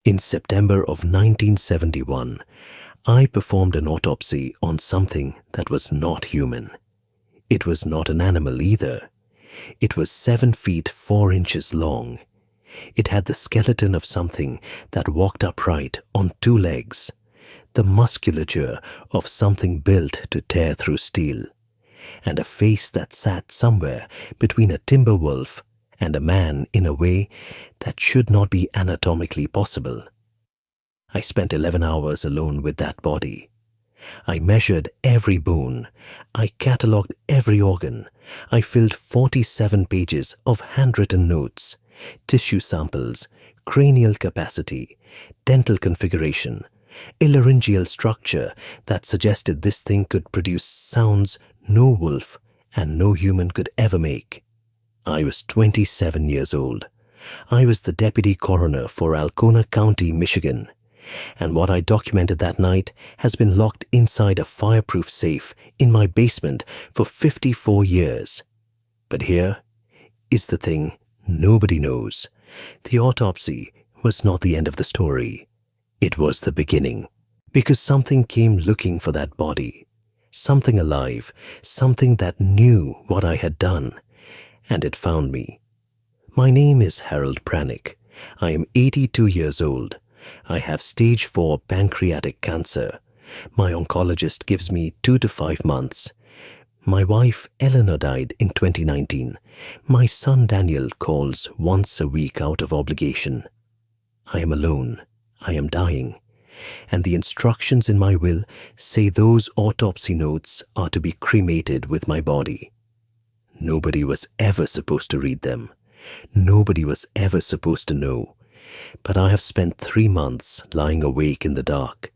In September of 1971, I performed an autopsy on something that was not human. It was not an animal either. It was 7 feet 4 inches long. It had the skeleton of something that walked upright on 2 legs, the musculature of something built to tear through steel, and a face that sat somewhere between a timber wolf and a man in a way that should not be anatomically possible. I spent 11 hours alone with that body. I measured every bone. I catalogued every organ. I filled 47 pages of handwritten notes, tissue samples, cranial capacity, dental configuration, a laryngeal structure that suggested this thing could produce sounds no wolf and no human could ever make. I was 27 years old. I was the deputy coroner for Alcona County, Michigan, and what I documented that night has been locked inside a fireproof safe in my basement for 54 years. But here is the thing nobody knows. The autopsy was not the end of the story. It was the beginning, because something came looking for that body. Something alive, something that knew what I had done, and it found me. My name is Harold Brannick. I am 82 years old. I have stage 4 pancreatic cancer. My oncologist gives me 2 to 5 months. My wife Eleanor died in 2019. My son Daniel calls once a week out of obligation. I am alone. I am dying. And the instructions in my will say those autopsy notes are to be cremated with my body. Nobody was ever supposed to read them. Nobody was ever supposed to know. But I have spent 3 months lying awake in the dark,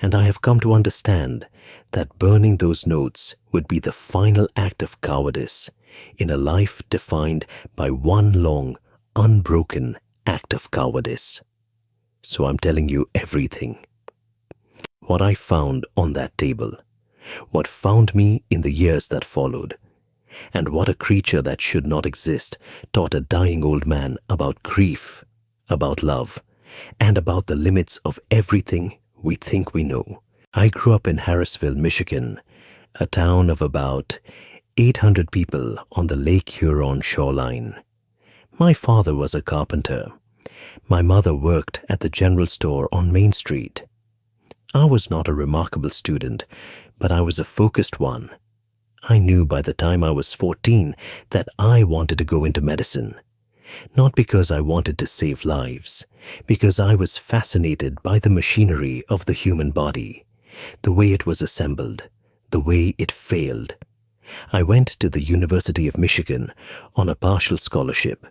and I have come to understand that burning those notes would be the final act of cowardice in a life defined by one long, unbroken act of cowardice. So I'm telling you everything. What I found on that table, what found me in the years that followed, and what a creature that should not exist taught a dying old man about grief, about love, and about the limits of everything we think we know. I grew up in Harrisville, Michigan, a town of about 800 people on the Lake Huron shoreline. My father was a carpenter. My mother worked at the general store on Main Street. I was not a remarkable student, but I was a focused one. I knew by the time I was 14 that I wanted to go into medicine. Not because I wanted to save lives, because I was fascinated by the machinery of the human body, the way it was assembled, the way it failed. I went to the University of Michigan on a partial scholarship,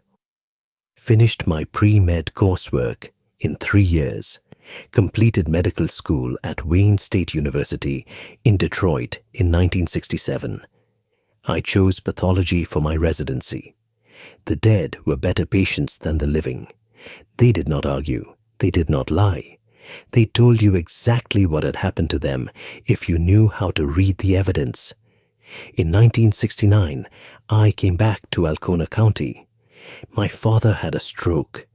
finished my pre-med coursework in 3 years, completed medical school at Wayne State University in Detroit in 1967. I chose pathology for my residency. The dead were better patients than the living. They did not argue. They did not lie. They told you exactly what had happened to them if you knew how to read the evidence. In 1969, I came back to Alcona County. My father had a stroke.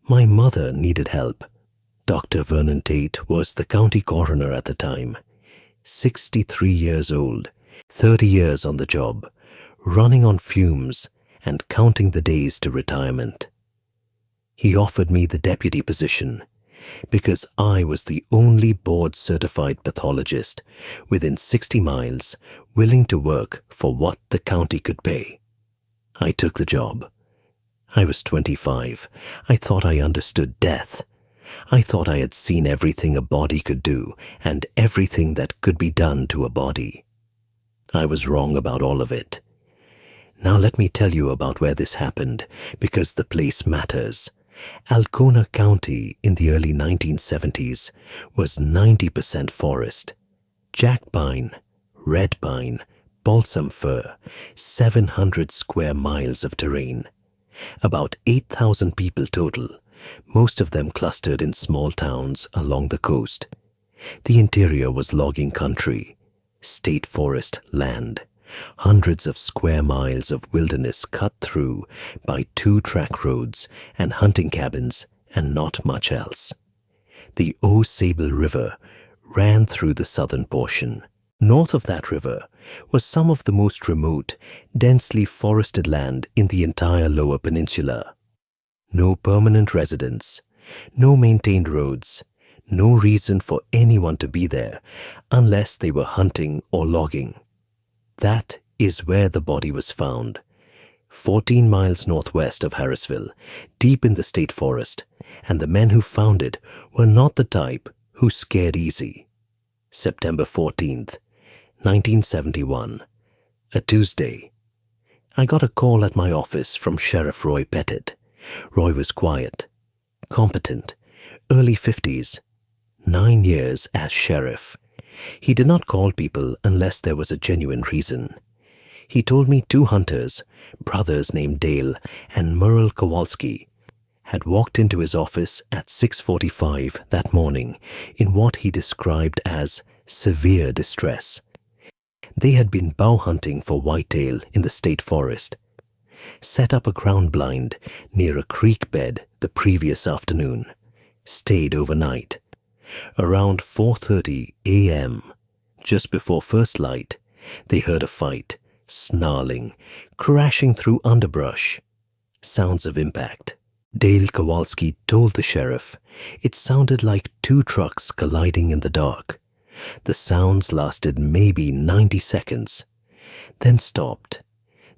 My mother needed help. Dr. Vernon Tate was the county coroner at the time. 63 years old, 30 years on the job, running on fumes and counting the days to retirement. He offered me the deputy position because I was the only board-certified pathologist within 60 miles willing to work for what the county could pay. I took the job. I was 25. I thought I understood death. I thought I had seen everything a body could do and everything that could be done to a body. I was wrong about all of it. Now let me tell you about where this happened, because the place matters. Alcona County in the early 1970s was 90% forest. Jack pine, red pine, balsam fir, 700 square miles of terrain. About 8,000 people total, most of them clustered in small towns along the coast. The interior was logging country, state forest land, hundreds of square miles of wilderness cut through by 2-track roads and hunting cabins and not much else. The Au Sable River ran through the southern portion. North of that river was some of the most remote, densely forested land in the entire lower peninsula. No permanent residents, no maintained roads, no reason for anyone to be there unless they were hunting or logging. That is where the body was found, 14 miles northwest of Harrisville, deep in the state forest, and the men who found it were not the type who scared easy. September 14th, 1971, a Tuesday. I got a call at my office from Sheriff Roy Pettit. Roy was quiet, competent, early 50s, 9 years as sheriff. He did not call people unless there was a genuine reason. He told me 2 hunters, brothers named Dale and Merle Kowalski, had walked into his office at 6:45 that morning in what he described as severe distress. They had been bow hunting for whitetail in the state forest, set up a ground blind near a creek bed the previous afternoon, stayed overnight. Around 4:30 a.m., just before first light, they heard a fight, snarling, crashing through underbrush. Sounds of impact. Dale Kowalski told the sheriff it sounded like 2 trucks colliding in the dark. The sounds lasted maybe 90 seconds, then stopped.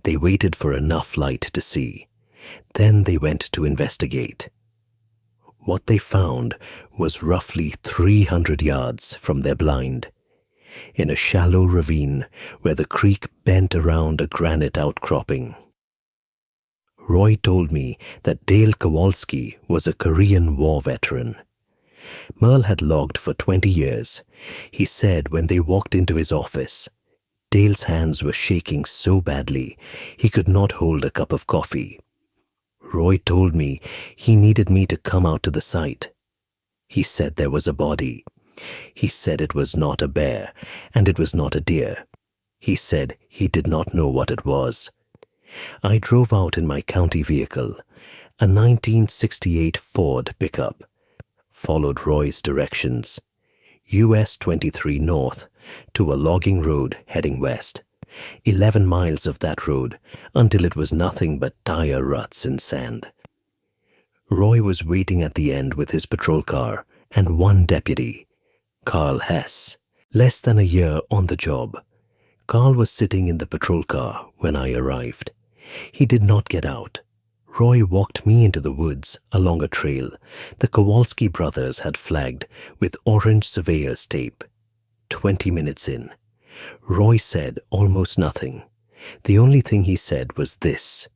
They waited for enough light to see. Then they went to investigate. What they found was roughly 300 yards from their blind, in a shallow ravine where the creek bent around a granite outcropping. Roy told me that Dale Kowalski was a Korean War veteran. Merle had logged for 20 years. He said when they walked into his office, Dale's hands were shaking so badly he could not hold a cup of coffee. Roy told me he needed me to come out to the site. He said there was a body. He said it was not a bear, and it was not a deer. He said he did not know what it was. I drove out in my county vehicle, a 1968 Ford pickup, followed Roy's directions, US 23 north, to a logging road heading west, 11 miles of that road until it was nothing but tire ruts and sand. Roy was waiting at the end with his patrol car and 1 deputy, Carl Hess, less than a year on the job. Carl was sitting in the patrol car when I arrived. He did not get out. Roy walked me into the woods along a trail the Kowalski brothers had flagged with orange surveyor's tape. 20 minutes in, Roy said almost nothing. The only thing he said was this: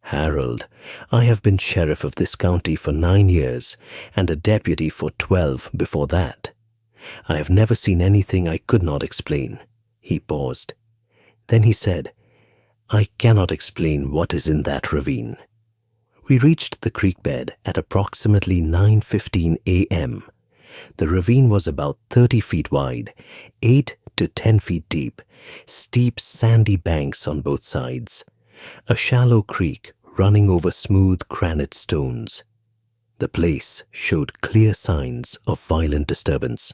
"Harold, I have been sheriff of this county for 9 years and a deputy for 12 before that. I have never seen anything I could not explain." He paused. Then he said, "I cannot explain what is in that ravine." We reached the creek bed at approximately 9:15 a.m. The ravine was about 30 feet wide, 8 to 10 feet deep, steep sandy banks on both sides, a shallow creek running over smooth granite stones. The place showed clear signs of violent disturbance.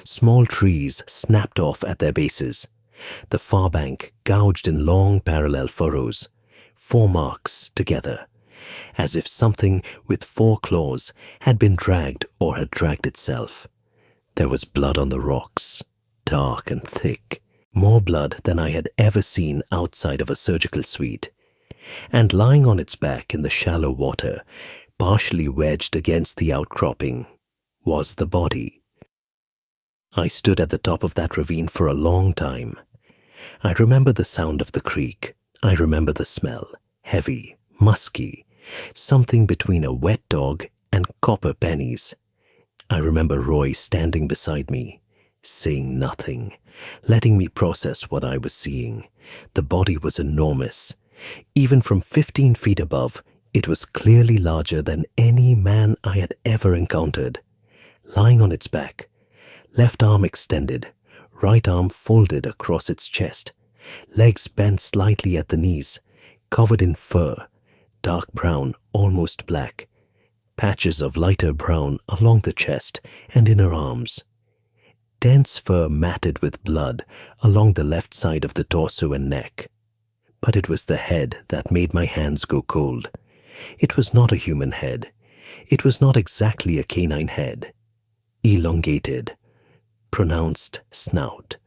Small trees snapped off at their bases, the far bank gouged in long parallel furrows, 4 marks together, as if something with 4 claws had been dragged or had dragged itself. There was blood on the rocks, dark and thick, more blood than I had ever seen outside of a surgical suite. And lying on its back in the shallow water, partially wedged against the outcropping, was the body. I stood at the top of that ravine for a long time. I remember the sound of the creek. I remember the smell, heavy, musky, something between a wet dog and copper pennies. I remember Roy standing beside me, saying nothing, letting me process what I was seeing. The body was enormous. Even from 15 feet above, it was clearly larger than any man I had ever encountered. Lying on its back, left arm extended, right arm folded across its chest, legs bent slightly at the knees, covered in fur, dark brown, almost black, patches of lighter brown along the chest and inner arms, dense fur matted with blood along the left side of the torso and neck. But it was the head that made my hands go cold. It was not a human head. It was not exactly a canine head. Elongated, pronounced snout,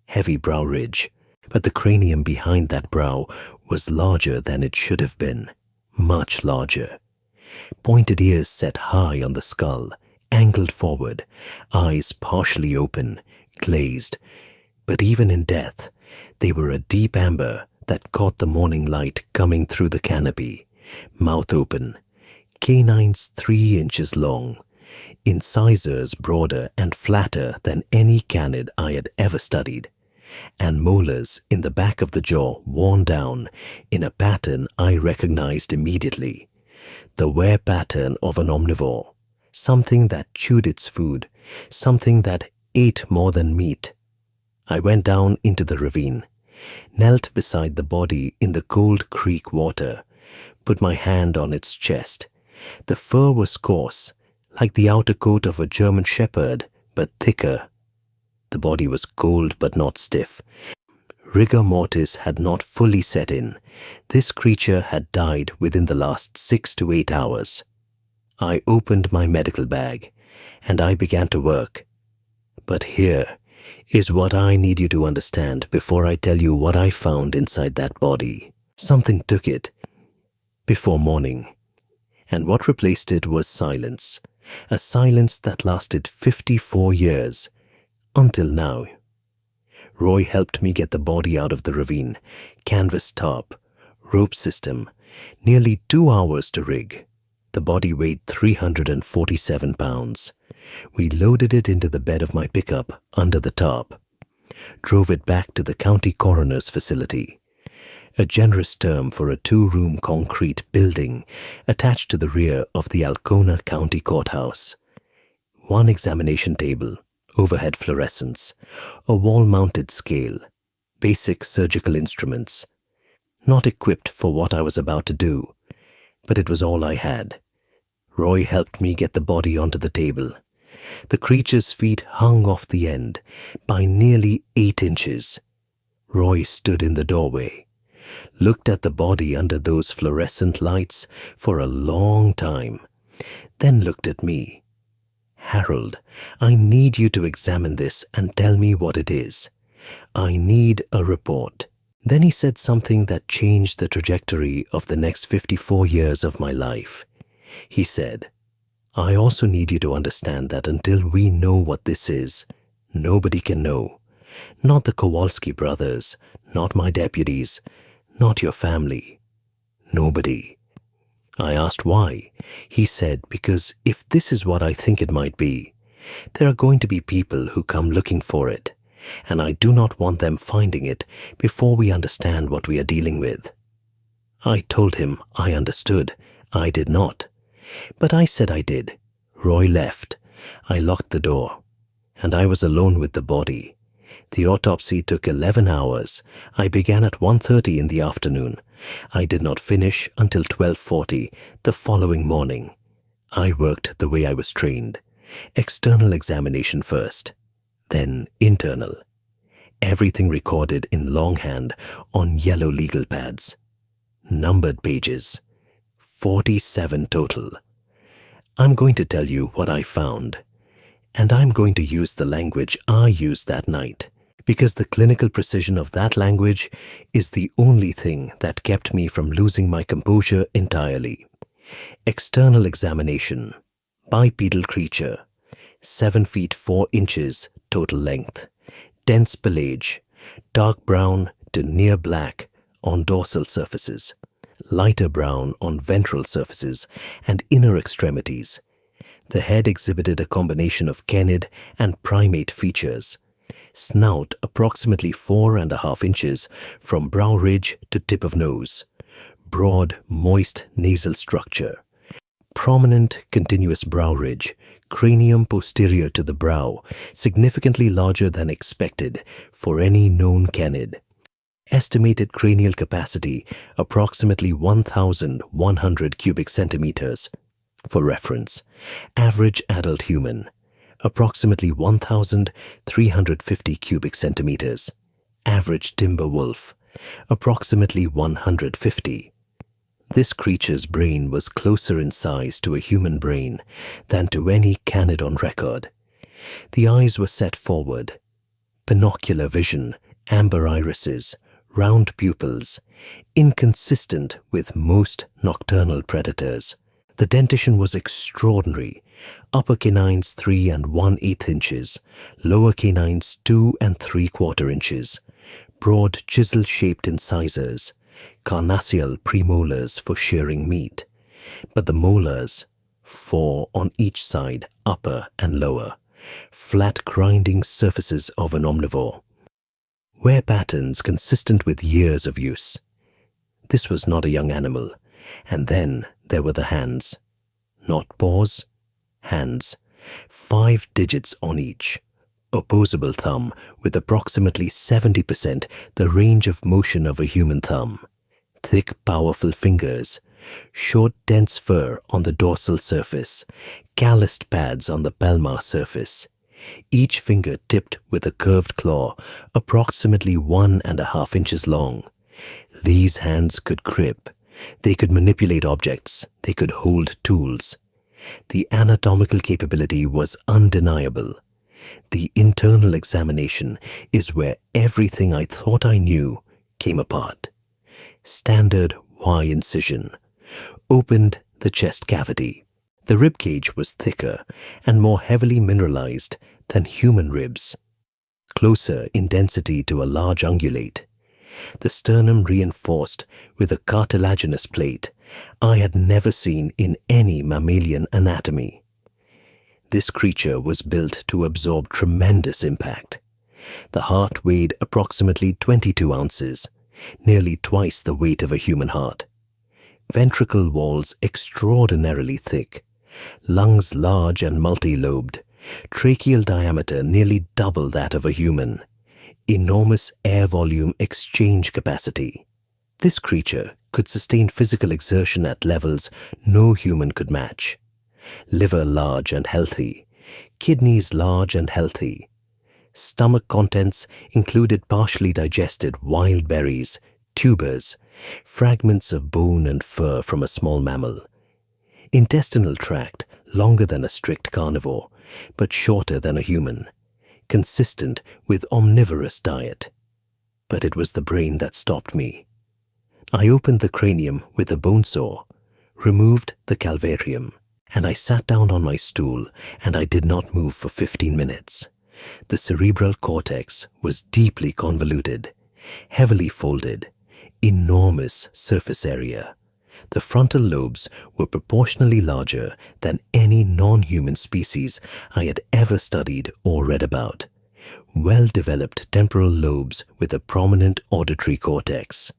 heavy brow ridge, but the cranium behind that brow was larger than it should have been, much larger. Pointed ears set high on the skull, angled forward, eyes partially open, glazed. But even in death, they were a deep amber that caught the morning light coming through the canopy, mouth open, canines 3 inches long, incisors broader and flatter than any canid I had ever studied, and molars in the back of the jaw worn down in a pattern I recognized immediately, the wear pattern of an omnivore, something that chewed its food, something that ate more than meat. I went down into the ravine, knelt beside the body in the cold creek water, put my hand on its chest. The fur was coarse, like the outer coat of a German shepherd, but thicker. The body was cold but not stiff. Rigor mortis had not fully set in. This creature had died within the last 6 to 8 hours. I opened my medical bag, and I began to work. But here is what I need you to understand before I tell you what I found inside that body. Something took it before morning, and what replaced it was silence, a silence that lasted 54 years, until now. Roy helped me get the body out of the ravine, canvas top, rope system, nearly 2 hours to rig. The body weighed 347 pounds. We loaded it into the bed of my pickup under the top, drove it back to the county coroner's facility, a generous term for a 2-room concrete building attached to the rear of the Alcona County Courthouse. 1 examination table, overhead fluorescents, a wall-mounted scale, basic surgical instruments. Not equipped for what I was about to do, but it was all I had. Roy helped me get the body onto the table. The creature's feet hung off the end by nearly 8 inches. Roy stood in the doorway, looked at the body under those fluorescent lights for a long time, then looked at me. "Harold, I need you to examine this and tell me what it is. I need a report." Then he said something that changed the trajectory of the next 54 years of my life. He said, "I also need you to understand that until we know what this is, nobody can know. Not the Kowalski brothers, not my deputies, not your family. Nobody." I asked why. He said, "Because if this is what I think it might be, there are going to be people who come looking for it, and I do not want them finding it before we understand what we are dealing with." I told him I understood. I did not. But I said I did. Roy left. I locked the door, and I was alone with the body. The autopsy took 11 hours. I began at 1:30 in the afternoon. I did not finish until 12:40 the following morning. I worked the way I was trained. External examination first, then internal. Everything recorded in longhand on yellow legal pads. Numbered pages. 47 total. I'm going to tell you what I found, and I'm going to use the language I used that night, because the clinical precision of that language is the only thing that kept me from losing my composure entirely. External examination. Bipedal creature. 7 feet 4 inches total length. Dense pelage. Dark brown to near black on dorsal surfaces. Lighter brown on ventral surfaces and inner extremities. The head exhibited a combination of canid and primate features. Snout approximately 4.5 inches from brow ridge to tip of nose. Broad, moist nasal structure. Prominent, continuous brow ridge. Cranium posterior to the brow, significantly larger than expected for any known canid. Estimated cranial capacity approximately 1,100 cubic centimeters. For reference, average adult human, approximately 1,350 cubic centimeters. Average timber wolf, approximately 150. This creature's brain was closer in size to a human brain than to any canid on record. The eyes were set forward. Binocular vision, amber irises, round pupils, inconsistent with most nocturnal predators. The dentition was extraordinary. Upper canines 3 1/8 inches, lower canines 2 3/4 inches, broad chisel-shaped incisors, carnassial premolars for shearing meat, but the molars, 4 on each side, upper and lower, flat grinding surfaces of an omnivore. Wear patterns consistent with years of use. This was not a young animal. And then there were the hands. Not paws, hands. 5 digits on each. Opposable thumb with approximately 70% the range of motion of a human thumb. Thick, powerful fingers. Short, dense fur on the dorsal surface. Calloused pads on the palmar surface. Each finger tipped with a curved claw, approximately 1.5 inches long. These hands could grip. They could manipulate objects. They could hold tools. The anatomical capability was undeniable. The internal examination is where everything I thought I knew came apart. Standard Y incision. Opened the chest cavity. The rib cage was thicker and more heavily mineralized than human ribs. Closer in density to a large ungulate. The sternum reinforced with a cartilaginous plate I had never seen in any mammalian anatomy. This creature was built to absorb tremendous impact. The heart weighed approximately 22 ounces, nearly twice the weight of a human heart. Ventricle walls extraordinarily thick, lungs large and multi-lobed, tracheal diameter nearly double that of a human. Enormous air volume exchange capacity. This creature could sustain physical exertion at levels no human could match. Liver large and healthy. Kidneys large and healthy. Stomach contents included partially digested wild berries, tubers, fragments of bone and fur from a small mammal. Intestinal tract longer than a strict carnivore, but shorter than a human. Consistent with omnivorous diet. But it was the brain that stopped me. I opened the cranium with a bone saw, removed the calvarium, and I sat down on my stool, and I did not move for 15 minutes. The cerebral cortex was deeply convoluted, heavily folded, enormous surface area. The frontal lobes were proportionally larger than any non-human species I had ever studied or read about. Well-developed temporal lobes with a prominent auditory cortex,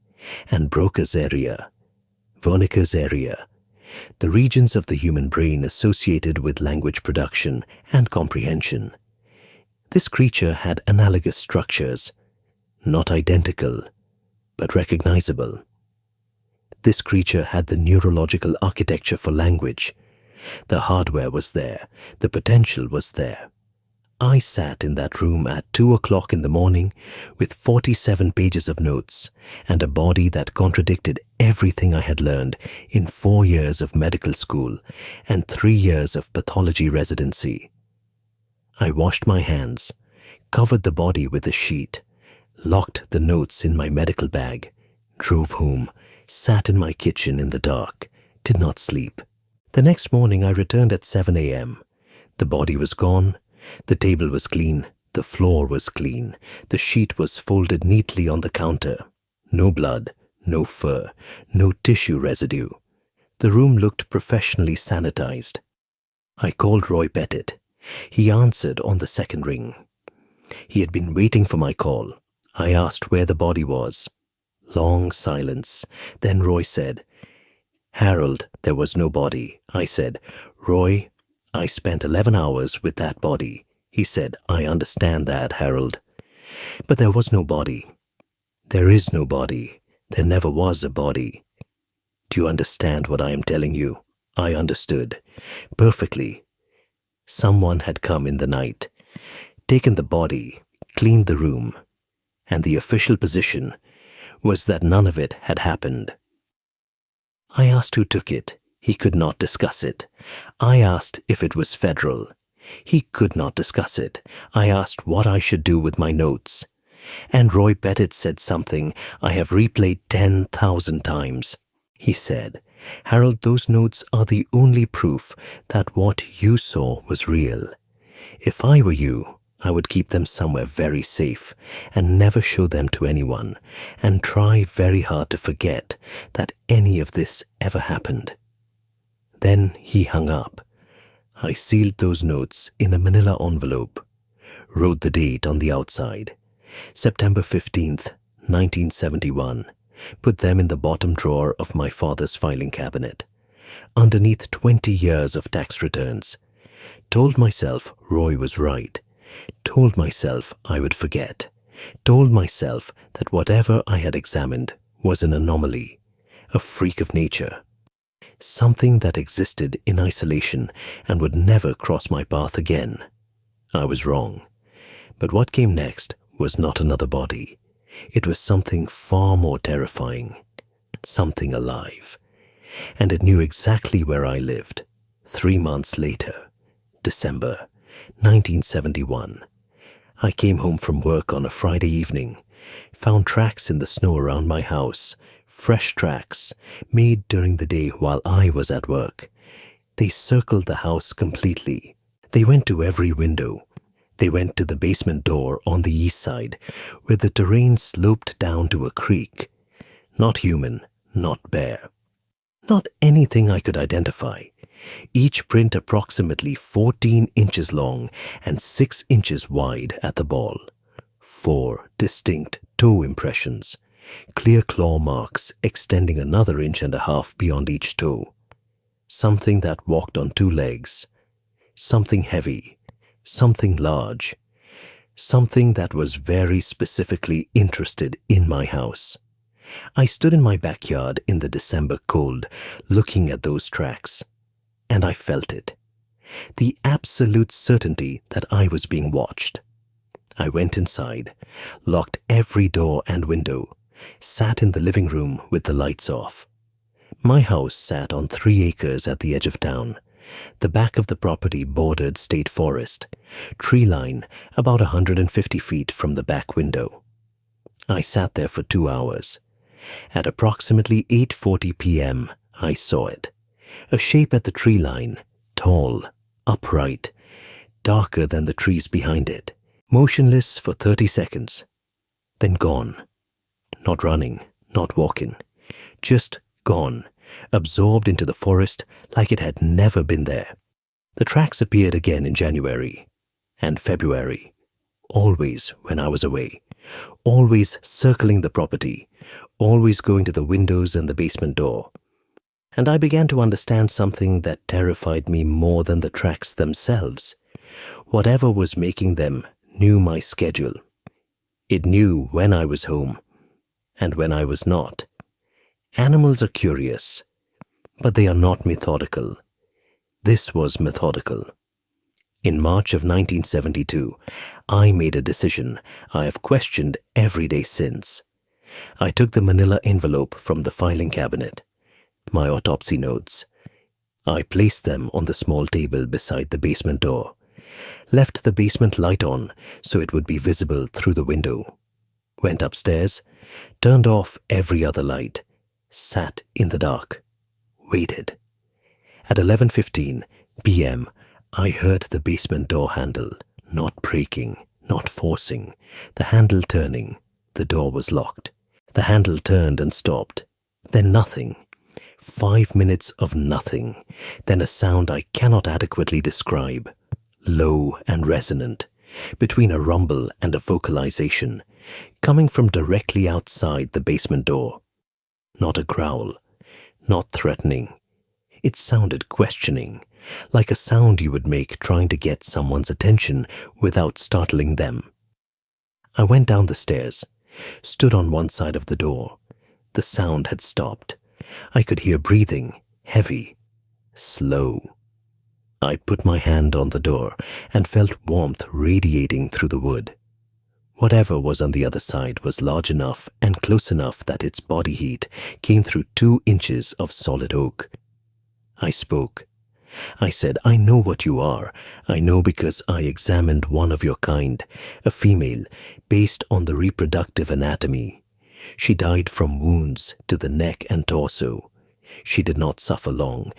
and Broca's area, Wernicke's area, the regions of the human brain associated with language production and comprehension. This creature had analogous structures, not identical, but recognizable. This creature had the neurological architecture for language. The hardware was there. The potential was there. I sat in that room at 2 o'clock in the morning with 47 pages of notes and a body that contradicted everything I had learned in 4 years of medical school and 3 years of pathology residency. I washed my hands, covered the body with a sheet, locked the notes in my medical bag, drove home, sat in my kitchen in the dark, did not sleep. The next morning I returned at 7 a.m. The body was gone, the table was clean, the floor was clean, the sheet was folded neatly on the counter. No blood, no fur, no tissue residue. The room looked professionally sanitized. I called Roy Pettit. He answered on the second ring. He had been waiting for my call. I asked where the body was. Long silence. Then Roy said, "Harold, there was no body." I said, "Roy, I spent 11 hours with that body." He said, "I understand that, Harold. But there was no body. There is no body. There never was a body. Do you understand what I am telling you?" I understood perfectly. Someone had come in the night, taken the body, cleaned the room, and the official position was that none of it had happened. I asked who took it. He could not discuss it. I asked if it was federal. He could not discuss it. I asked what I should do with my notes. And Roy Pettit said something I have replayed 10,000 times. He said, "Harold, those notes are the only proof that what you saw was real. If I were you, I would keep them somewhere very safe and never show them to anyone, and try very hard to forget that any of this ever happened." Then he hung up. I sealed those notes in a manila envelope, wrote the date on the outside, September 15th, 1971, put them in the bottom drawer of my father's filing cabinet, underneath 20 years of tax returns, told myself Roy was right, told myself I would forget, told myself that whatever I had examined was an anomaly, a freak of nature, something that existed in isolation and would never cross my path again. I was wrong. But what came next was not another body. It was something far more terrifying, something alive. And it knew exactly where I lived. 3 months later, December 1971. I came home from work on a Friday evening, found tracks in the snow around my house, fresh tracks made during the day while I was at work. They circled the house completely. They went to every window. They went to the basement door on the east side, where the terrain sloped down to a creek. Not human, not bear. Not anything I could identify. Each print approximately 14 inches long and 6 inches wide at the ball. 4 distinct toe impressions, clear claw marks extending another 1.5 inches beyond each toe. Something that walked on 2 legs. Something heavy. Something large. Something that was very specifically interested in my house. I stood in my backyard in the December cold, looking at those tracks, and I felt it. The absolute certainty that I was being watched. I went inside, locked every door and window, sat in the living room with the lights off. My house sat on 3 acres at the edge of town. The back of the property bordered state forest, tree line about 150 feet from the back window. I sat there for 2 hours. At approximately 8:40 p.m., I saw it. A shape at the tree line, tall, upright, darker than the trees behind it, motionless for 30 seconds, then gone. Not running, not walking, just gone, absorbed into the forest like it had never been there. The tracks appeared again in January and February, always when I was away, always circling the property, always going to the windows and the basement door. And I began to understand something that terrified me more than the tracks themselves. Whatever was making them knew my schedule. It knew when I was home and when I was not. Animals are curious, but they are not methodical. This was methodical. In March of 1972, I made a decision I have questioned every day since. I took the manila envelope from the filing cabinet, my autopsy notes. I placed them on the small table beside the basement door, left the basement light on so it would be visible through the window, went upstairs, turned off every other light, sat in the dark, waited. At 11:15 p.m., I heard the basement door handle, not breaking, not forcing, the handle turning. The door was locked. The handle turned and stopped. Then nothing. 5 minutes of nothing. Then a sound I cannot adequately describe, low and resonant, between a rumble and a vocalization, coming from directly outside the basement door. Not a growl, not threatening. It sounded questioning, like a sound you would make trying to get someone's attention without startling them. I went down the stairs, stood on one side of the door. The sound had stopped. I could hear breathing, heavy. slow. I put my hand on the door and felt warmth radiating through the wood. Whatever was on the other side was large enough and close enough that its body heat came through 2 inches of solid oak. I spoke. I said, "I know what you are. I know because I examined one of your kind, a female, based on the reproductive anatomy. She died from wounds to the neck and torso. She did not suffer long.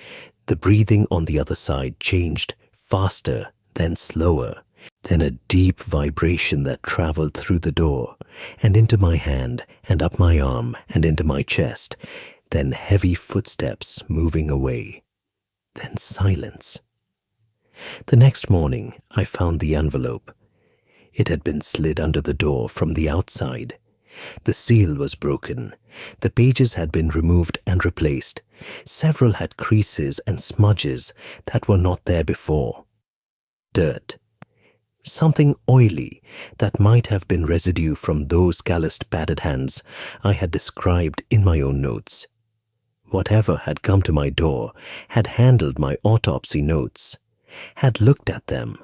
The breathing on the other side changed faster, then slower, then a deep vibration that traveled through the door and into my hand and up my arm and into my chest, then heavy footsteps moving away. Then silence. The next morning, I found the envelope. It had been slid under the door from the outside. The seal was broken. The pages had been removed and replaced. Several had creases and smudges that were not there before. Dirt. Something oily that might have been residue from those calloused padded hands I had described in my own notes. Whatever had come to my door had handled my autopsy notes, had looked at them.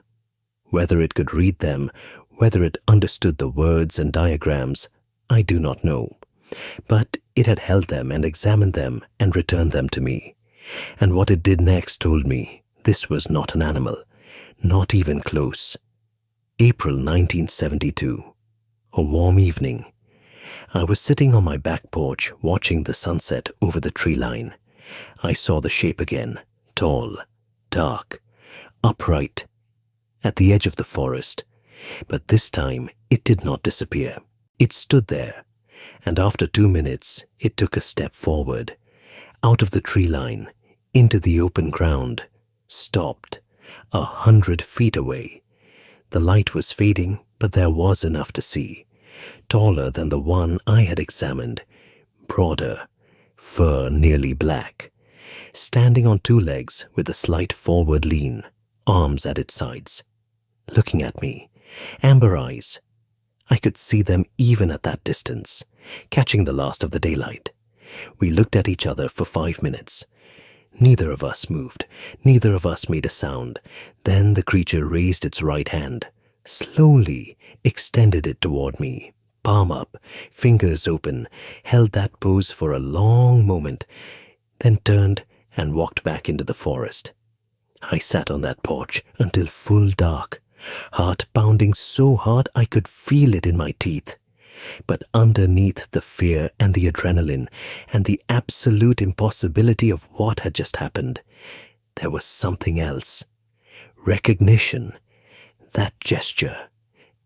Whether it could read them, whether it understood the words and diagrams, I do not know. But it had held them and examined them and returned them to me. And what it did next told me this was not an animal, not even close. April 1972. A warm evening. I was sitting on my back porch watching the sunset over the tree line. I saw the shape again, tall, dark, upright, at the edge of the forest. But this time it did not disappear. It stood there, and after 2 minutes it took a step forward, out of the tree line, into the open ground, stopped, 100 feet away. The light was fading, but there was enough to see. Taller than the one I had examined, broader, fur nearly black, standing on 2 legs with a slight forward lean, arms at its sides, looking at me, amber eyes. I could see them even at that distance, catching the last of the daylight. We looked at each other for 5 minutes. Neither of us moved, neither of us made a sound. Then the creature raised its right hand, slowly extended it toward me, palm up, fingers open, held that pose for a long moment, then turned and walked back into the forest. I sat on that porch until full dark, heart pounding so hard I could feel it in my teeth. But underneath the fear and the adrenaline and the absolute impossibility of what had just happened, there was something else. Recognition. That gesture.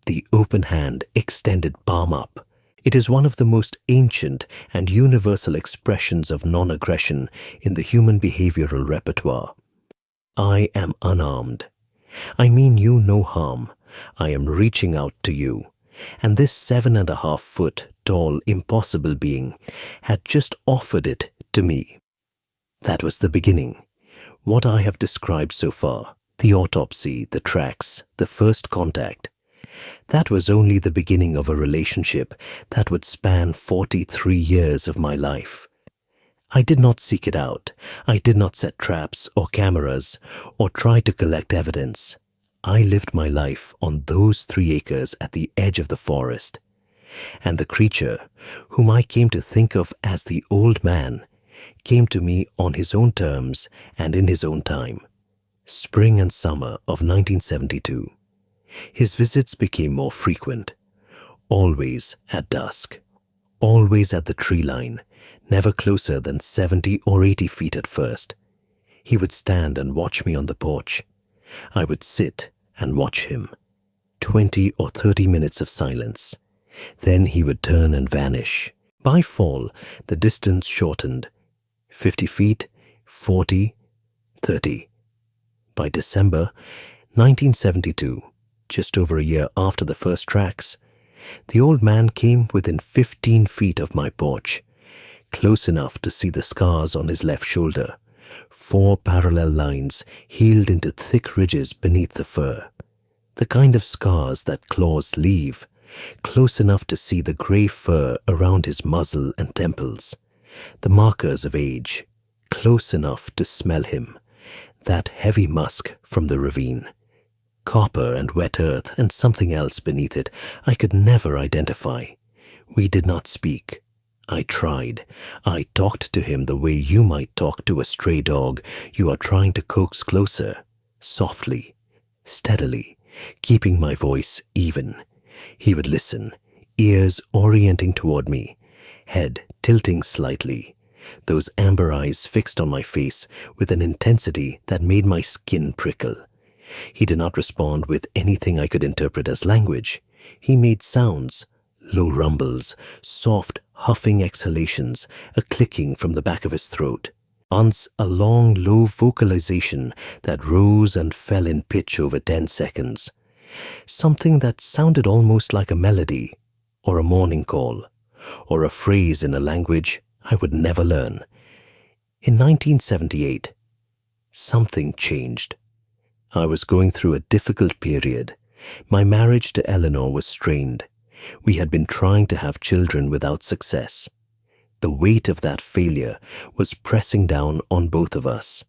The open hand extended palm up. It is one of the most ancient and universal expressions of non-aggression in the human behavioral repertoire. I am unarmed. I mean you no harm. I am reaching out to you. And this 7.5 foot tall, impossible being had just offered it to me. That was the beginning. What I have described so far, the autopsy, the tracks, the first contact, that was only the beginning of a relationship that would span 43 years of my life. I did not seek it out. I did not set traps or cameras or try to collect evidence. I lived my life on those 3 acres at the edge of the forest. And the creature, whom I came to think of as the old man, came to me on his own terms and in his own time. Spring and summer of 1972. His visits became more frequent. Always at dusk. Always at the tree line, never closer than 70 or 80 feet at first. He would stand and watch me on the porch. I would sit and watch him. 20 or 30 minutes of silence. Then he would turn and vanish. By fall, the distance shortened. 50 feet, 40, 30. By December 1972, just over a year after the first tracks, the old man came within 15 feet of my porch, close enough to see the scars on his left shoulder, 4 parallel lines healed into thick ridges beneath the fur. The kind of scars that claws leave, close enough to see the gray fur around his muzzle and temples, the markers of age, close enough to smell him, that heavy musk from the ravine. Copper and wet earth and something else beneath it I could never identify. We did not speak. I tried. I talked to him the way you might talk to a stray dog you are trying to coax closer, softly, steadily, keeping my voice even. He would listen, ears orienting toward me, head tilting slightly, those amber eyes fixed on my face with an intensity that made my skin prickle. He did not respond with anything I could interpret as language. He made sounds, low rumbles, soft, huffing exhalations, a clicking from the back of his throat. Once a long, low vocalization that rose and fell in pitch over 10 seconds. Something that sounded almost like a melody, or a morning call, or a phrase in a language I would never learn. In 1978, something changed. I was going through a difficult period. My marriage to Eleanor was strained. We had been trying to have children without success. The weight of that failure was pressing down on both of us.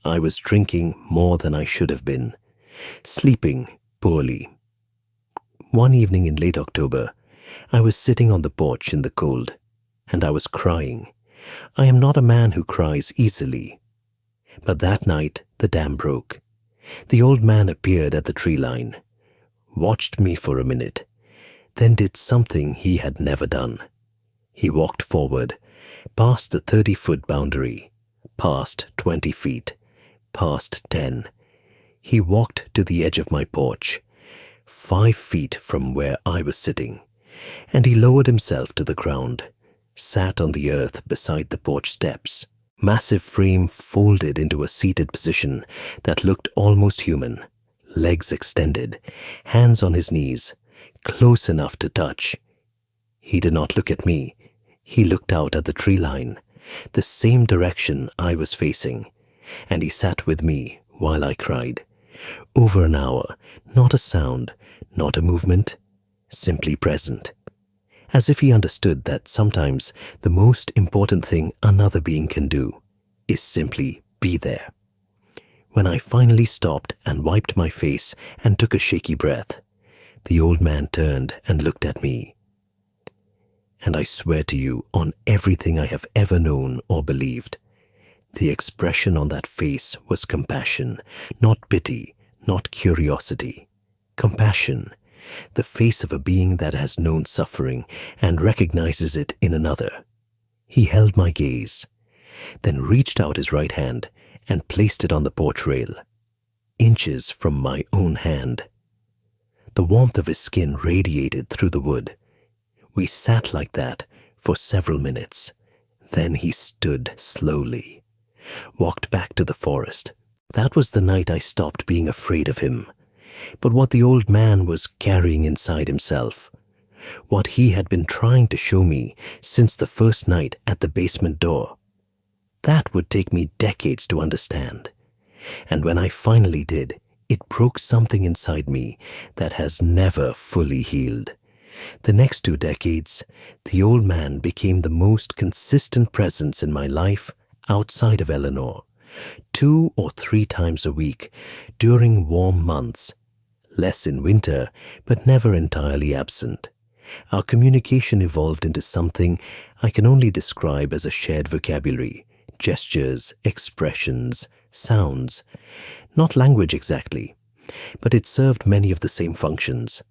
I was drinking more than I should have been, sleeping poorly. One evening in late October, I was sitting on the porch in the cold, and I was crying. I am not a man who cries easily. But that night, the dam broke. The old man appeared at the tree line, watched me for a minute, then did something he had never done. He walked forward, past the 30-foot boundary, past 20 feet, past 10. He walked to the edge of my porch, 5 feet from where I was sitting, and he lowered himself to the ground, sat on the earth beside the porch steps, massive frame folded into a seated position that looked almost human, legs extended, hands on his knees, close enough to touch. He did not look at me. He looked out at the tree line, the same direction I was facing, and he sat with me while I cried. Over an hour, not a sound, not a movement, simply present. As if he understood that sometimes the most important thing another being can do is simply be there. When I finally stopped and wiped my face and took a shaky breath, the old man turned and looked at me. And I swear to you on everything I have ever known or believed, the expression on that face was compassion, not pity, not curiosity. Compassion, the face of a being that has known suffering and recognizes it in another. He held my gaze, then reached out his right hand and placed it on the porch rail, inches from my own hand. The warmth of his skin radiated through the wood. We sat like that for several minutes. Then he stood slowly, walked back to the forest. That was the night I stopped being afraid of him. But what the old man was carrying inside himself, what he had been trying to show me since the first night at the basement door, that would take me decades to understand. And when I finally did, it broke something inside me that has never fully healed. The next 2 decades, the old man became the most consistent presence in my life outside of Eleanor, 2 or 3 times a week during warm months, less in winter, but never entirely absent. Our communication evolved into something I can only describe as a shared vocabulary, gestures, expressions, sounds. Not language exactly, but it served many of the same functions.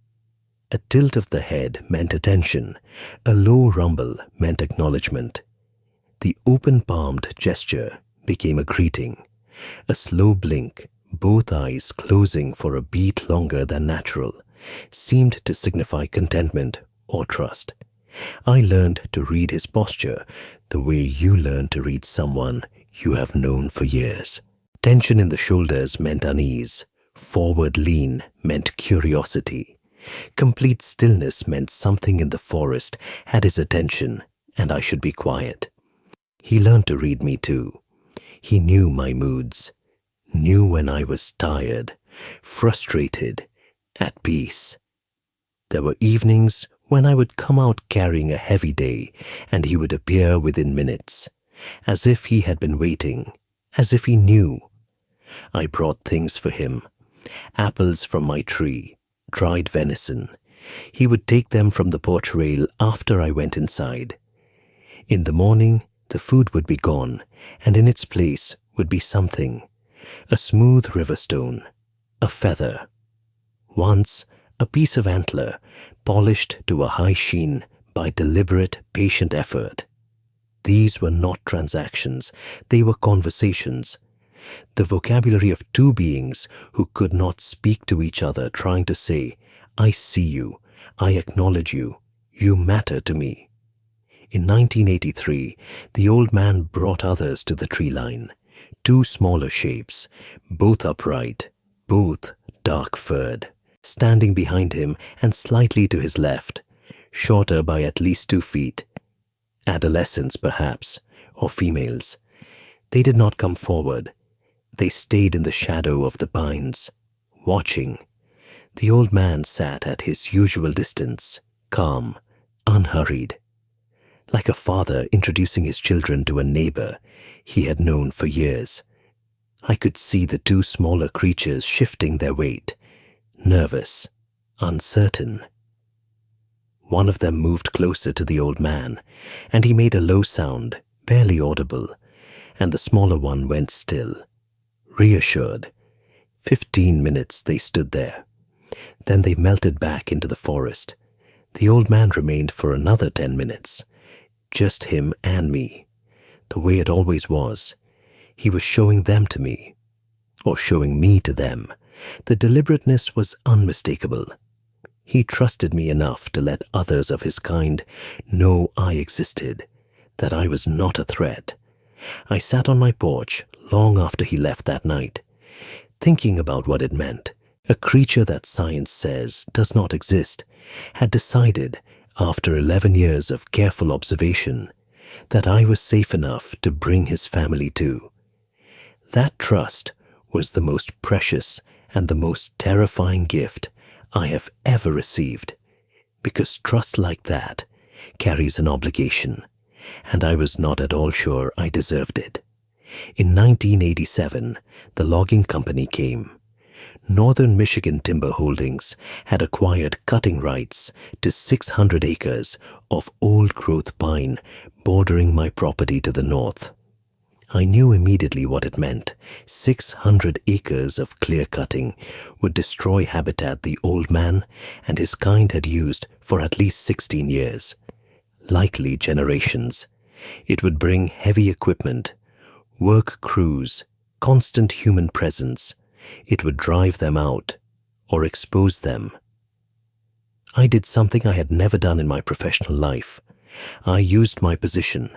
A tilt of the head meant attention. A low rumble meant acknowledgement. The open-palmed gesture became a greeting. A slow blink, both eyes closing for a beat longer than natural, seemed to signify contentment or trust. I learned to read his posture the way you learn to read someone you have known for years. Tension in the shoulders meant unease. Forward lean meant curiosity. Complete stillness meant something in the forest had his attention and I should be quiet. He learned to read me too. He knew my moods, knew when I was tired, frustrated, at peace. There were evenings when I would come out carrying a heavy day and he would appear within minutes, as if he had been waiting, as if he knew. I brought things for him. Apples from my tree, dried venison. He would take them from the porch rail after I went inside. In the morning, the food would be gone, and in its place would be something. A smooth river stone, a feather. Once, a piece of antler, polished to a high sheen by deliberate, patient effort. These were not transactions, they were conversations. The vocabulary of two beings who could not speak to each other, trying to say, I see you, I acknowledge you, you matter to me. In 1983, the old man brought others to the tree line. Two smaller shapes, both upright, both dark-furred, standing behind him and slightly to his left, shorter by at least 2 feet. Adolescents, perhaps, or females. They did not come forward. They stayed in the shadow of the pines, watching. The old man sat at his usual distance, calm, unhurried. Like a father introducing his children to a neighbor he had known for years. I could see the two smaller creatures shifting their weight, nervous, uncertain. One of them moved closer to the old man, and he made a low sound, barely audible, and the smaller one went still, reassured. 15 minutes they stood there. Then they melted back into the forest. The old man remained for another 10 minutes. Just him and me, the way it always was. He was showing them to me, or showing me to them. The deliberateness was unmistakable. He trusted me enough to let others of his kind know I existed, that I was not a threat. I sat on my porch long after he left that night, thinking about what it meant. A creature that science says does not exist had decided, after 11 years of careful observation, that I was safe enough to bring his family to. That trust was the most precious and the most terrifying gift I have ever received, because trust like that carries an obligation, and I was not at all sure I deserved it. In 1987, the logging company came. Northern Michigan Timber Holdings had acquired cutting rights to 600 acres of old-growth pine bordering my property to the north. I knew immediately what it meant. 600 acres of clear cutting would destroy habitat the old man and his kind had used for at least 16 years, likely generations. It would bring heavy equipment, work crews, constant human presence. It would drive them out or expose them. I did something I had never done in my professional life. I used my position,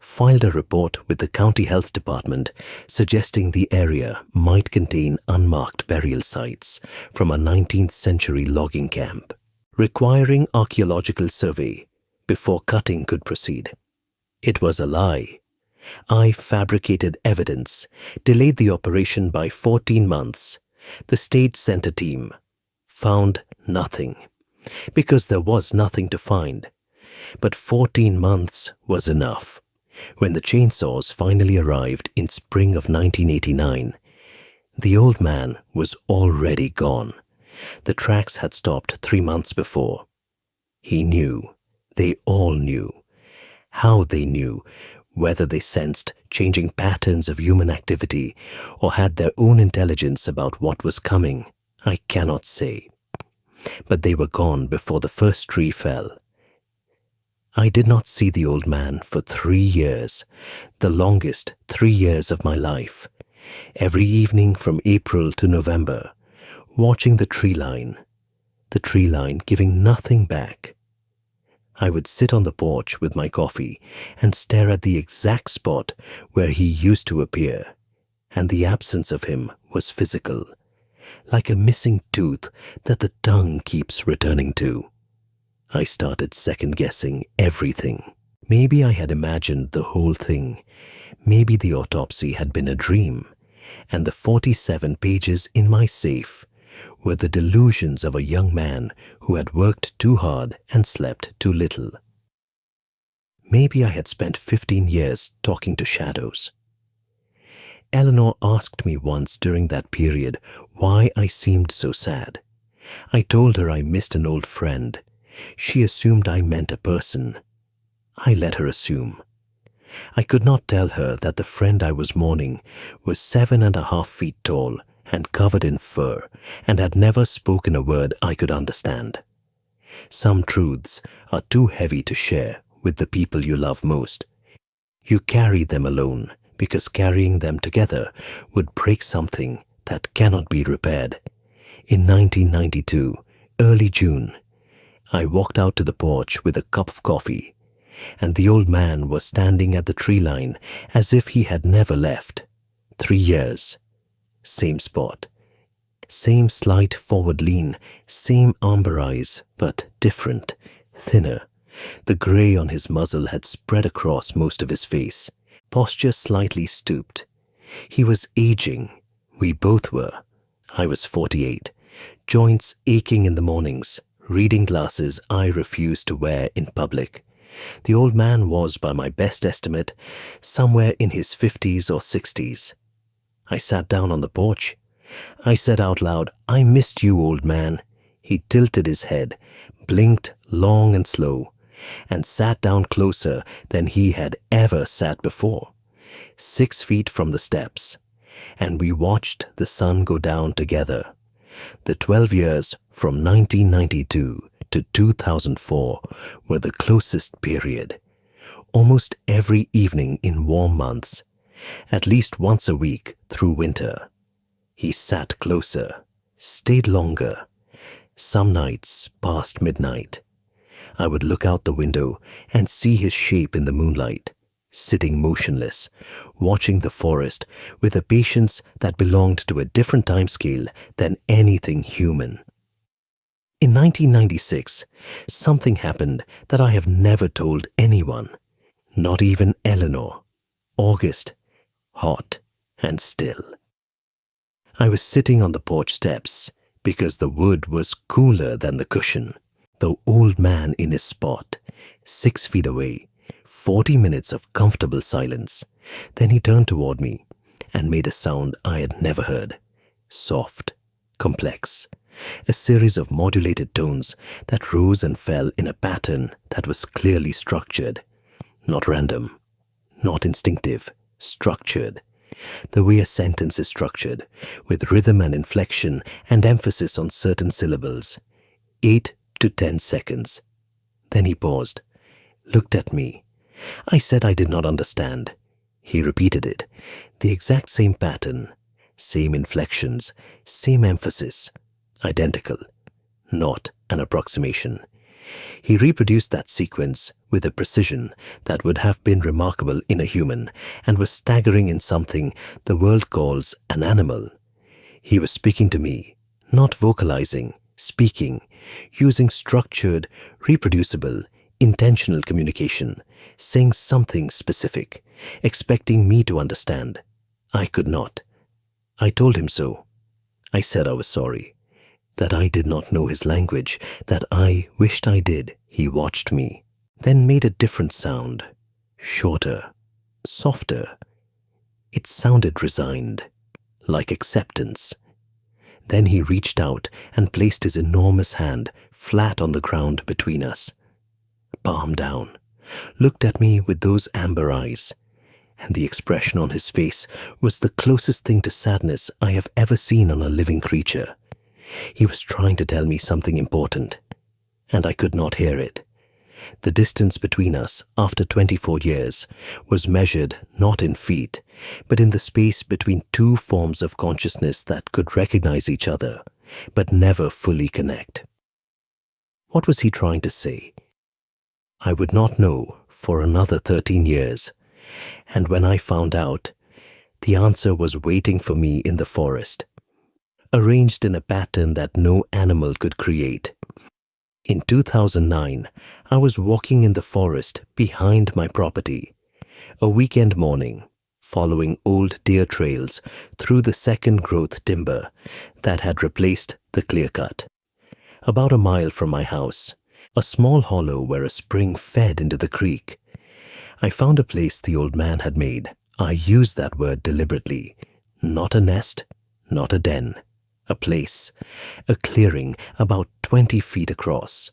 filed a report with the county health department suggesting the area might contain unmarked burial sites from a 19th century logging camp, requiring archaeological survey before cutting could proceed. It was a lie. I fabricated evidence, delayed the operation by 14 months. The state sent a team, found nothing, because there was nothing to find. But 14 months was enough. When the chainsaws finally arrived in spring of 1989, the old man was already gone. The tracks had stopped 3 months before. He knew. They all knew. How they knew, whether they sensed changing patterns of human activity or had their own intelligence about what was coming, I cannot say. But they were gone before the first tree fell. I did not see the old man for 3 years, the longest 3 years of my life. Every evening from April to November, watching the tree line giving nothing back. I would sit on the porch with my coffee and stare at the exact spot where he used to appear, and the absence of him was physical, like a missing tooth that the tongue keeps returning to. I started second-guessing everything. Maybe I had imagined the whole thing. Maybe the autopsy had been a dream, and the 47 pages in my safe were the delusions of a young man who had worked too hard and slept too little. Maybe I had spent 15 years talking to shadows. Eleanor asked me once during that period why I seemed so sad. I told her I missed an old friend. She assumed I meant a person. I let her assume. I could not tell her that the friend I was mourning was 7.5 feet tall and covered in fur and had never spoken a word I could understand. Some truths are too heavy to share with the people you love most. You carry them alone because carrying them together would break something that cannot be repaired. In 1992, early June, I walked out to the porch with a cup of coffee, and the old man was standing at the tree line as if he had never left. 3 years. Same spot. Same slight forward lean, same amber eyes, but different, thinner. The grey on his muzzle had spread across most of his face, posture slightly stooped. He was aging. We both were. I was 48, joints aching in the mornings, reading glasses I refused to wear in public. The old man was, by my best estimate, somewhere in his 50s or 60s. I sat down on the porch. I said out loud, "I missed you, old man." He tilted his head, blinked long and slow, and sat down closer than he had ever sat before, 6 feet from the steps, and we watched the sun go down together. The 12 years from 1992 to 2004 were the closest period. Almost every evening in warm months, at least once a week through winter. He sat closer, stayed longer, some nights past midnight. I would look out the window and see his shape in the moonlight, sitting motionless, watching the forest with a patience that belonged to a different time scale than anything human. In 1996, something happened that I have never told anyone, not even Eleanor. August, hot and still. I was sitting on the porch steps because the wood was cooler than the cushion. The old man in his spot, 6 feet away, 40 minutes of comfortable silence. Then he turned toward me and made a sound I had never heard. Soft, complex, a series of modulated tones that rose and fell in a pattern that was clearly structured. Not random, not instinctive, structured. The way a sentence is structured, with rhythm and inflection and emphasis on certain syllables. 8 to 10 seconds. Then he paused, looked at me. I said I did not understand. He repeated it, the exact same pattern, same inflections, same emphasis, identical, not an approximation. He reproduced that sequence with a precision that would have been remarkable in a human and was staggering in something the world calls an animal. He was speaking to me, not vocalizing, speaking, using structured, reproducible, intentional communication, saying something specific, expecting me to understand. I could not. I told him so. I said I was sorry, that I did not know his language, that I wished I did. He watched me, then made a different sound, shorter, softer. It sounded resigned, like acceptance. Then he reached out and placed his enormous hand flat on the ground between us, palm down, looked at me with those amber eyes, and the expression on his face was the closest thing to sadness I have ever seen on a living creature. He was trying to tell me something important, and I could not hear it. The distance between us after 24 years was measured not in feet, but in the space between two forms of consciousness that could recognize each other, but never fully connect. What was he trying to say? I would not know for another 13 years, and when I found out, the answer was waiting for me in the forest, arranged in a pattern that no animal could create. In 2009, I was walking in the forest behind my property, a weekend morning, following old deer trails through the second-growth timber that had replaced the clear-cut. About a mile from my house, a small hollow where a spring fed into the creek, I found a place the old man had made I use that word deliberately. Not a nest, not a den. A place, a clearing about 20 feet across,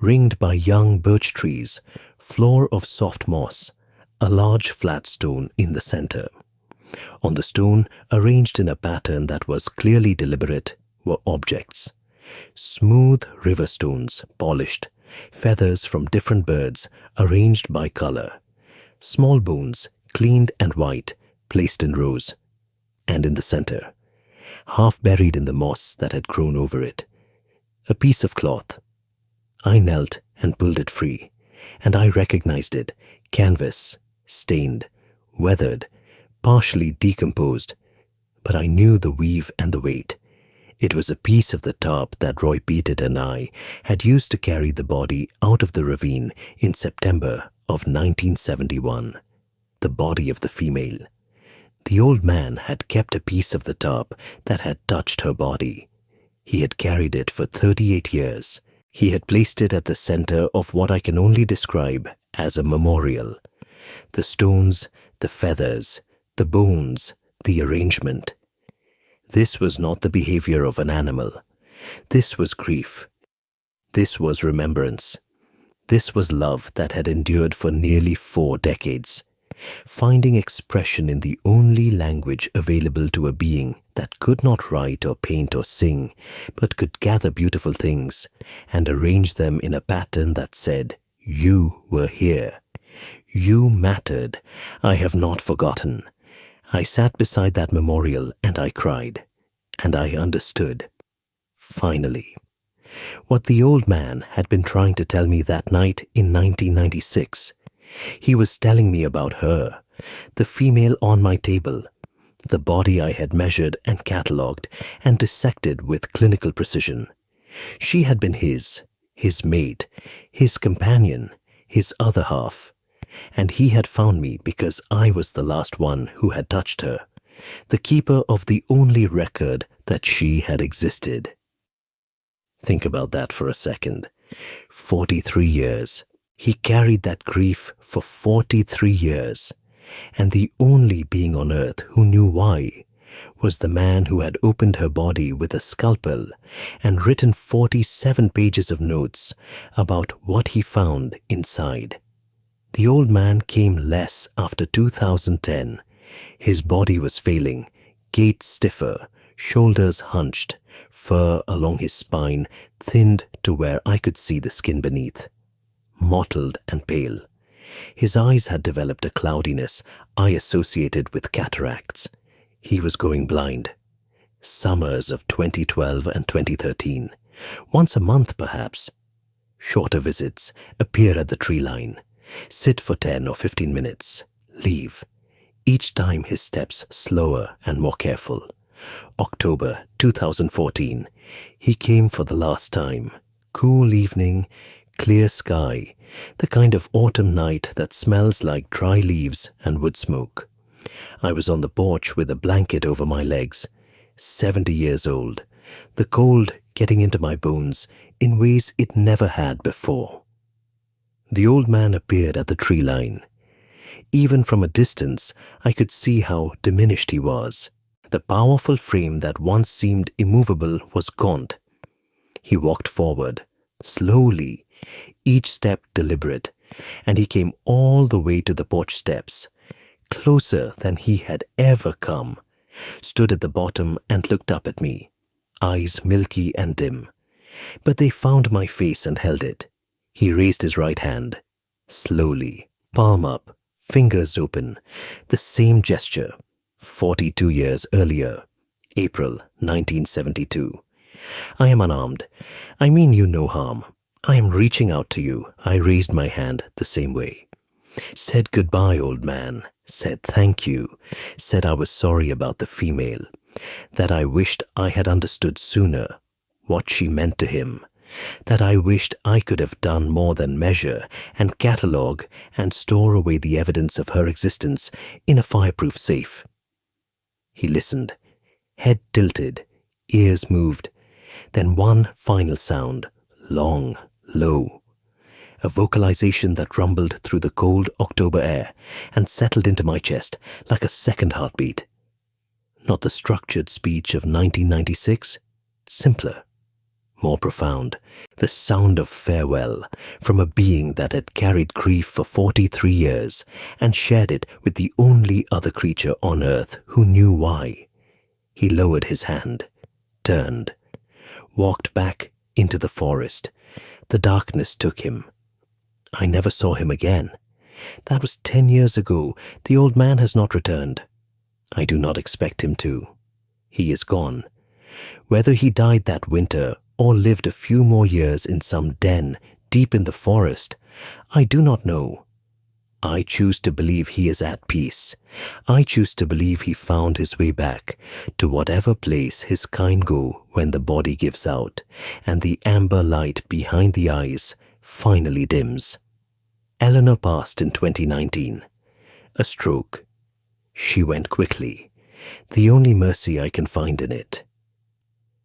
ringed by young birch trees, floor of soft moss, a large flat stone in the center. On the stone, arranged in a pattern that was clearly deliberate, were objects. Smooth river stones, polished, feathers from different birds, arranged by color. Small bones, cleaned and white, placed in rows. And in the center, half buried in the moss that had grown over it, a piece of cloth. I knelt and pulled it free, and I recognized it, canvas, stained, weathered, partially decomposed, but I knew the weave and the weight. It was a piece of the tarp that Roy Pettit and I had used to carry the body out of the ravine in September of 1971, the body of the female. The old man had kept a piece of the tarp that had touched her body. He had carried it for 38 years. He had placed it at the center of what I can only describe as a memorial. The stones, the feathers, the bones, the arrangement. This was not the behavior of an animal. This was grief. This was remembrance. This was love that had endured for nearly 4 decades. Finding expression in the only language available to a being that could not write or paint or sing, but could gather beautiful things and arrange them in a pattern that said, "You were here. You mattered. I have not forgotten." I sat beside that memorial and I cried. And I understood. Finally. What the old man had been trying to tell me that night in 1996. He was telling me about her, the female on my table, the body I had measured and catalogued and dissected with clinical precision. She had been his mate, his companion, his other half. And he had found me because I was the last one who had touched her, the keeper of the only record that she had existed. Think about that for a second. 43 years. He carried that grief for 43 years, and the only being on earth who knew why was the man who had opened her body with a scalpel and written 47 pages of notes about what he found inside. The old man came less after 2010. His body was failing, gait stiffer, shoulders hunched, fur along his spine thinned to where I could see the skin beneath. Mottled and pale. His eyes had developed a cloudiness I associated with cataracts. He was going blind. Summers of 2012 and 2013. Once a month, perhaps. Shorter visits, appear at the tree line. Sit for 10 or 15 minutes. Leave. Each time his steps slower and more careful. October 2014. He came for the last time. Cool evening, clear sky, the kind of autumn night that smells like dry leaves and wood smoke. I was on the porch with a blanket over my legs, 70 years old, the cold getting into my bones in ways it never had before. The old man appeared at the tree line. Even from a distance, I could see how diminished he was. The powerful frame that once seemed immovable was gaunt. He walked forward, slowly, each step deliberate, and he came all the way to the porch steps, closer than he had ever come, stood at the bottom and looked up at me, eyes milky and dim. But they found my face and held it. He raised his right hand, slowly, palm up, fingers open, the same gesture, 42 years earlier, April 1972. I am unarmed. I mean you no harm. I am reaching out to you. I raised my hand the same way. Said goodbye, old man. Said thank you. Said I was sorry about the female. That I wished I had understood sooner what she meant to him. That I wished I could have done more than measure and catalogue and store away the evidence of her existence in a fireproof safe. He listened, head tilted, ears moved. Then one final sound, long, low. a vocalization that rumbled through the cold October air and settled into my chest like a second heartbeat. Not the structured speech of 1996, simpler, more profound, the sound of farewell from a being that had carried grief for 43 years and shared it with the only other creature on earth who knew why. He lowered his hand, turned, walked back into the forest. The darkness took him. I never saw him again. That was 10 years ago. The old man has not returned. I do not expect him to. He is gone. Whether he died that winter or lived a few more years in some den deep in the forest, I do not know. I choose to believe he is at peace. I choose to believe he found his way back to whatever place his kind go when the body gives out and the amber light behind the eyes finally dims. Eleanor passed in 2019. A stroke. She went quickly, the only mercy I can find in it.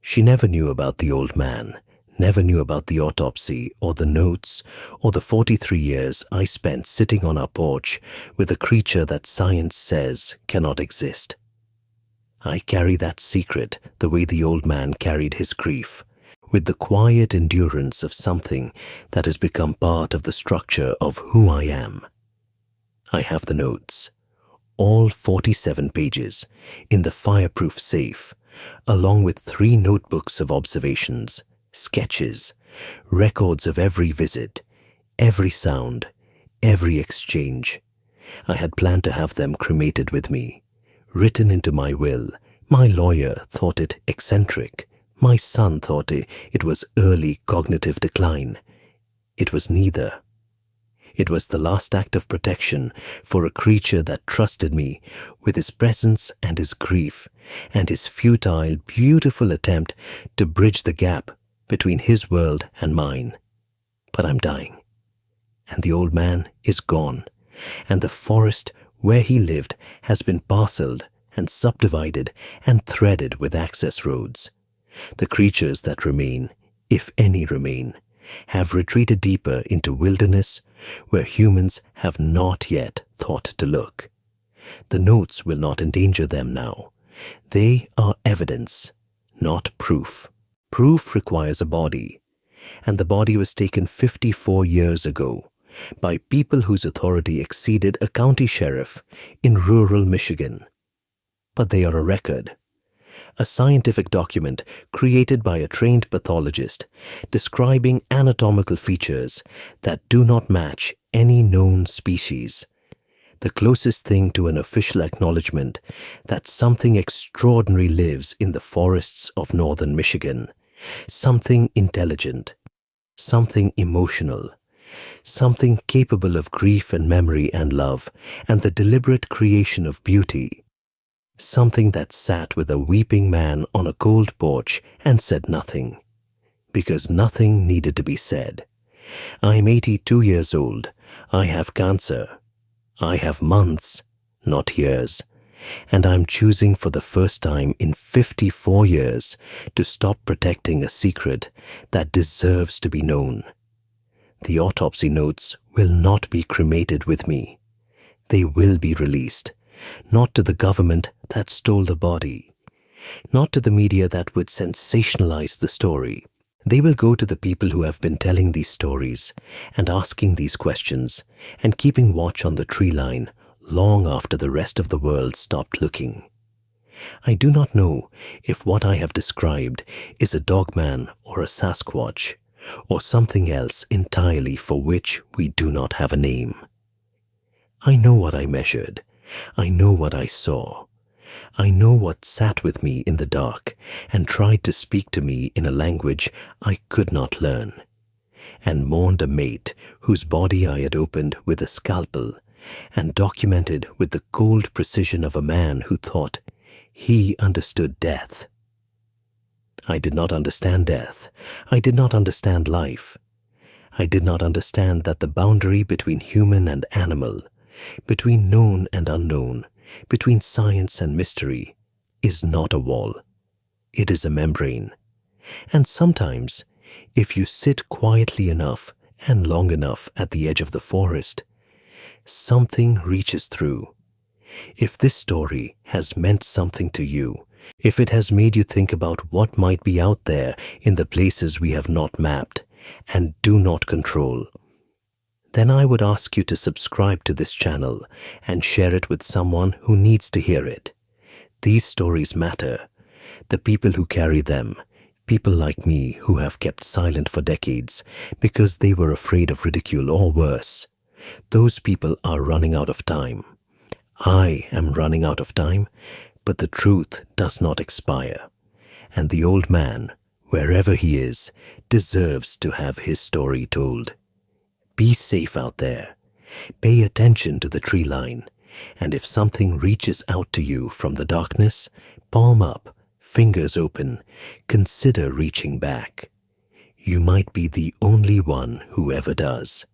She never knew about the old man, never knew about the autopsy or the notes or the 43 years I spent sitting on our porch with a creature that science says cannot exist. I carry that secret the way the old man carried his grief, with the quiet endurance of something that has become part of the structure of who I am. I have the notes, all 47 pages, in the fireproof safe, along with 3 notebooks of observations, sketches, records of every visit, every sound, every exchange. I had planned to have them cremated with me, written into my will. My lawyer thought it eccentric. My son thought it was early cognitive decline. It was neither. It was the last act of protection for a creature that trusted me with his presence and his grief and his futile, beautiful attempt to bridge the gap between his world and mine. But I'm dying, and the old man is gone, and the forest where he lived has been parceled and subdivided and threaded with access roads. The creatures that remain, if any remain, have retreated deeper into wilderness where humans have not yet thought to look. The notes will not endanger them now. They are evidence, not proof. Proof requires a body, and the body was taken 54 years ago by people whose authority exceeded a county sheriff in rural Michigan. But they are a record, a scientific document created by a trained pathologist describing anatomical features that do not match any known species, the closest thing to an official acknowledgement that something extraordinary lives in the forests of northern Michigan, something intelligent, something emotional, something capable of grief and memory and love and the deliberate creation of beauty, something that sat with a weeping man on a cold porch and said nothing, because nothing needed to be said. I'm 82 years old. I have cancer. I have months, not years, and I'm choosing for the first time in 54 years to stop protecting a secret that deserves to be known. The autopsy notes will not be cremated with me. They will be released, not to the government that stole the body, not to the media that would sensationalize the story. They will go to the people who have been telling these stories and asking these questions and keeping watch on the tree line long after the rest of the world stopped looking. I do not know if what I have described is a Dogman or a Sasquatch or something else entirely for which we do not have a name. I know what I measured. I know what I saw. I know what sat with me in the dark and tried to speak to me in a language I could not learn, and mourned a mate whose body I had opened with a scalpel and documented with the cold precision of a man who thought he understood death. I did not understand death. I did not understand life. I did not understand that the boundary between human and animal, between known and unknown, between science and mystery, is not a wall. It is a membrane. And sometimes, if you sit quietly enough and long enough at the edge of the forest, something reaches through. If this story has meant something to you, if it has made you think about what might be out there in the places we have not mapped and do not control, then I would ask you to subscribe to this channel and share it with someone who needs to hear it. These stories matter. The people who carry them, people like me who have kept silent for decades because they were afraid of ridicule or worse, those people are running out of time. I am running out of time, but the truth does not expire. And the old man, wherever he is, deserves to have his story told. Be safe out there. Pay attention to the tree line. And if something reaches out to you from the darkness, palm up, fingers open, consider reaching back. You might be the only one who ever does.